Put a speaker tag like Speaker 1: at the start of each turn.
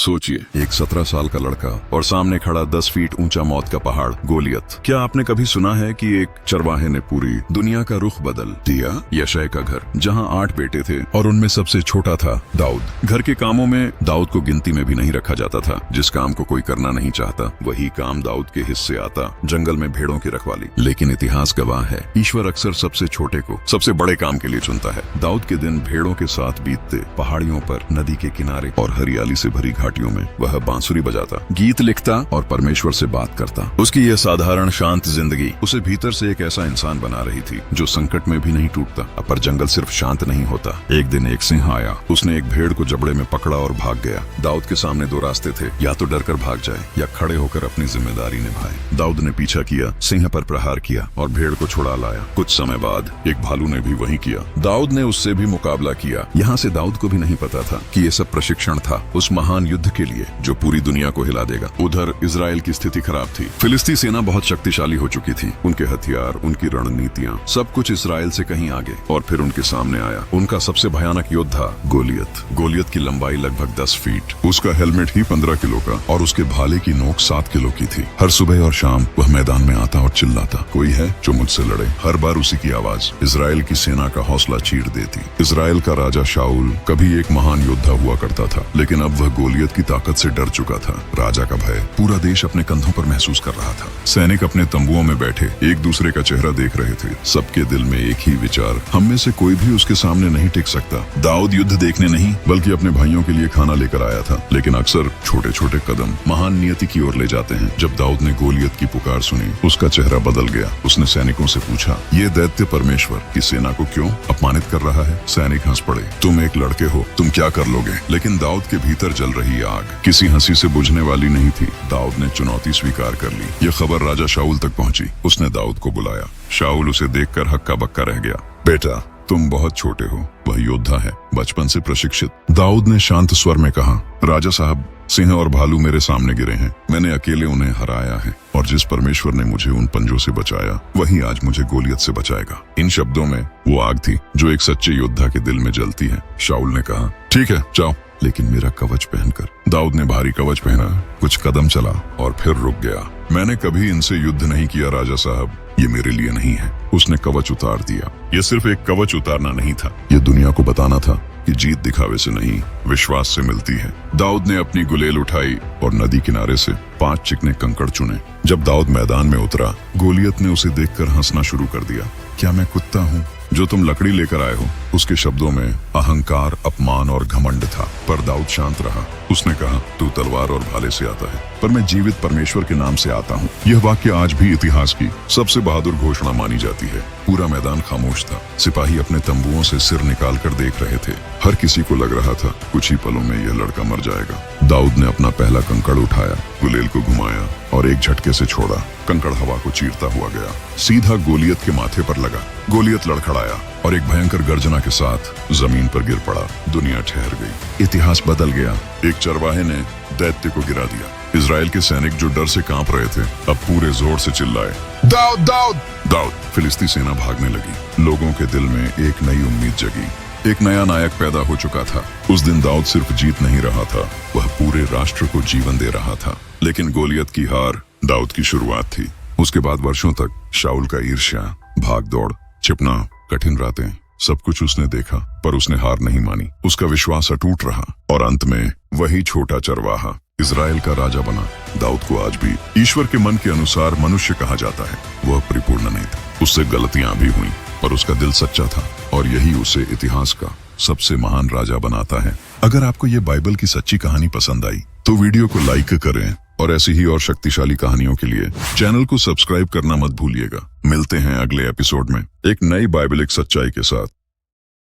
Speaker 1: सोचिए, एक 17 साल का लड़का और सामने खड़ा 10 फीट ऊंचा मौत का पहाड़ गोलियत। क्या आपने कभी सुना है कि एक चरवाहे ने पूरी दुनिया का रुख बदल दिया? यशय का घर, जहां 8 बेटे थे और उनमें सबसे छोटा था दाऊद। घर के कामों में दाऊद को गिनती में भी नहीं रखा जाता था। जिस काम को कोई करना नहीं चाहता, वही काम दाऊद के हिस्से आता, जंगल में भेड़ों की रखवाली। लेकिन इतिहास गवाह है, ईश्वर अक्सर सबसे छोटे को सबसे बड़े काम के लिए चुनता है। दाऊद के दिन भेड़ों के साथ बीतते पहाड़ियों पर, नदी के किनारे और हरियाली से भरी घाटियों में वह बांसुरी बजाता, गीत लिखता और परमेश्वर से बात करता। उसकी यह साधारण शांत जिंदगी उसे भीतर से एक ऐसा इंसान बना रही थी जो संकट में भी नहीं टूटता। पर जंगल सिर्फ शांत नहीं होता। एक दिन एक सिंह आया, उसने एक भेड़ को जबड़े में पकड़ा और भाग गया। दाऊद के सामने 2 रास्ते थे, या तो डरकर भाग जाए या खड़े होकर अपनी जिम्मेदारी निभाए। दाऊद ने पीछा किया, सिंह पर प्रहार किया और भेड़ को छुड़ा लाया। कुछ समय बाद एक भालू ने भी वही किया। दाऊद ने उससे भी मुकाबला किया। यहाँ से दाऊद को भी नहीं पता था कि ये सब प्रशिक्षण था उस महान युद्ध के लिए जो पूरी दुनिया को हिला देगा। उधर इजराइल की स्थिति खराब थी। फिलिस्ती सेना बहुत शक्तिशाली हो चुकी थी। उनके हथियार, उनकी रणनीतियां, सब कुछ इजराइल से कहीं आगे। और फिर उनके सामने आया उनका सबसे भयानक योद्धा गोलियत। गोलियत की लंबाई लगभग 10 फीट, उसका हेलमेट ही 15 किलो का और उसके भाले की नोक 7 किलो की थी। हर सुबह और शाम वह मैदान में आता और चिल्लाता, कोई है जो मुझसे लड़े। हर बार उसी की आवाज इजराइल की सेना का हौसला चीर देती। इजराइल का राजा शाऊल कभी एक महान योद्धा हुआ करता था, लेकिन अब वह गोलियत की ताकत से डर चुका था। राजा का भय पूरा देश अपने कंधों पर महसूस कर रहा था। सैनिक अपने तंबुओं में बैठे एक दूसरे का चेहरा देख रहे थे। सबके दिल में एक ही विचार, हम में से कोई भी उसके सामने नहीं टिक सकता। दाऊद युद्ध देखने नहीं बल्कि अपने भाइयों के लिए खाना लेकर आया था। लेकिन अक्सर छोटे छोटे कदम महान नियति की ओर ले जाते हैं। जब दाऊद ने गोलियत की पुकार सुनी, उसका चेहरा बदल गया। उसने सैनिकों से पूछा, ये दैत्य परमेश्वर की सेना को क्यों अपमानित कर रहा है? सैनिक हंस पड़े, तुम एक लड़के हो, तुम क्या कर लोगे? लेकिन दाऊद के भीतर जल रही आग किसी हंसी से बुझने वाली नहीं थी। दाऊद ने चुनौती स्वीकार कर ली। यह खबर राजा शाऊल तक पहुंची। उसने दाऊद को बुलाया। शाऊल उसे देखकर हक्का बक्का रह गया। बेटा, तुम बहुत छोटे हो, वह योद्धा है, बचपन से प्रशिक्षित। दाऊद ने शांत स्वर में कहा, राजा साहब, सिंह और भालू मेरे सामने गिरे हैं। मैंने अकेले उन्हें हराया है और जिस परमेश्वर ने मुझे उन पंजों से बचाया, वही आज मुझे गोलियत से बचाएगा। इन शब्दों में वो आग थी जो एक सच्चे योद्धा के दिल में जलती है। शाऊल ने कहा, ठीक है, जाओ, लेकिन मेरा कवच पहनकर। दाऊद ने भारी कवच पहना, कुछ कदम चला और फिर रुक गया। मैंने कभी इनसे युद्ध नहीं किया राजा साहब, ये मेरे लिए नहीं है। उसने कवच उतार दिया। ये सिर्फ एक कवच उतारना नहीं था, ये दुनिया को बताना था कि जीत दिखावे से नहीं, विश्वास से मिलती है। दाऊद ने अपनी गुलेल उठाई और नदी किनारे से 5 चिकने कंकड़ चुने। जब दाऊद मैदान में उतरा, गोलियत ने उसे देखकर हंसना शुरू कर दिया। क्या मैं कुत्ता हूँ जो तुम लकड़ी लेकर आए हो? उसके शब्दों में अहंकार, अपमान और घमंड था। पर दाऊद शांत रहा। उसने कहा, तू तलवार और भाले से आता है, पर मैं जीवित परमेश्वर के नाम से आता हूँ। यह वाक्य आज भी इतिहास की सबसे बहादुर घोषणा मानी जाती है। पूरा मैदान खामोश था। सिपाही अपने तंबुओं से सिर निकाल कर देख रहे थे। हर किसी को लग रहा था कुछ ही पलों में यह लड़का मर जाएगा। दाऊद ने अपना पहला कंकड़ उठाया, गुलेल को घुमाया और एक झटके से छोड़ा। कंकड़ हवा को चीरता हुआ गया, सीधा गोलियत के माथे पर लगा। गोलियत लड़खड़ाया और एक भयंकर गर्जना के साथ जमीन पर गिर पड़ा। दुनिया ठहर गई। इतिहास बदल गया। एक चरवाहे ने दैत्य को गिरा दिया। इजराइल के सैनिक जो डर से कांप रहे थे, अब पूरे जोर से चिल्लाए, दाऊद, दाऊद, दाऊद। फिलिस्ती सेना भागने लगी। लोगों के दिल में एक नई उम्मीद जगी। एक नया नायक पैदा हो चुका था। उस दिन दाऊद सिर्फ जीत नहीं रहा था, वह पूरे राष्ट्र को जीवन दे रहा था। लेकिन गोलियत की हार दाऊद की शुरुआत थी। उसके बाद वर्षों तक शाऊल का ईर्ष्या, भाग दौड़, छिपना, कठिन रातें, सब कुछ उसने देखा, पर उसने हार नहीं मानी। उसका विश्वास अटूट रहा और अंत में वही छोटा चरवाहा इजराइल का राजा बना। दाऊद को आज भी ईश्वर के मन के अनुसार मनुष्य कहा जाता है। वह परिपूर्ण नहीं था, उससे गलतियां भी हुई, पर उसका दिल सच्चा था और यही उसे इतिहास का सबसे महान राजा बनाता है। अगर आपको ये बाइबल की सच्ची कहानी पसंद आई तो वीडियो को लाइक करें और ऐसी ही और शक्तिशाली कहानियों के लिए चैनल को सब्सक्राइब करना मत भूलिएगा। मिलते हैं अगले एपिसोड में एक नई बाइबलिक सच्चाई के साथ।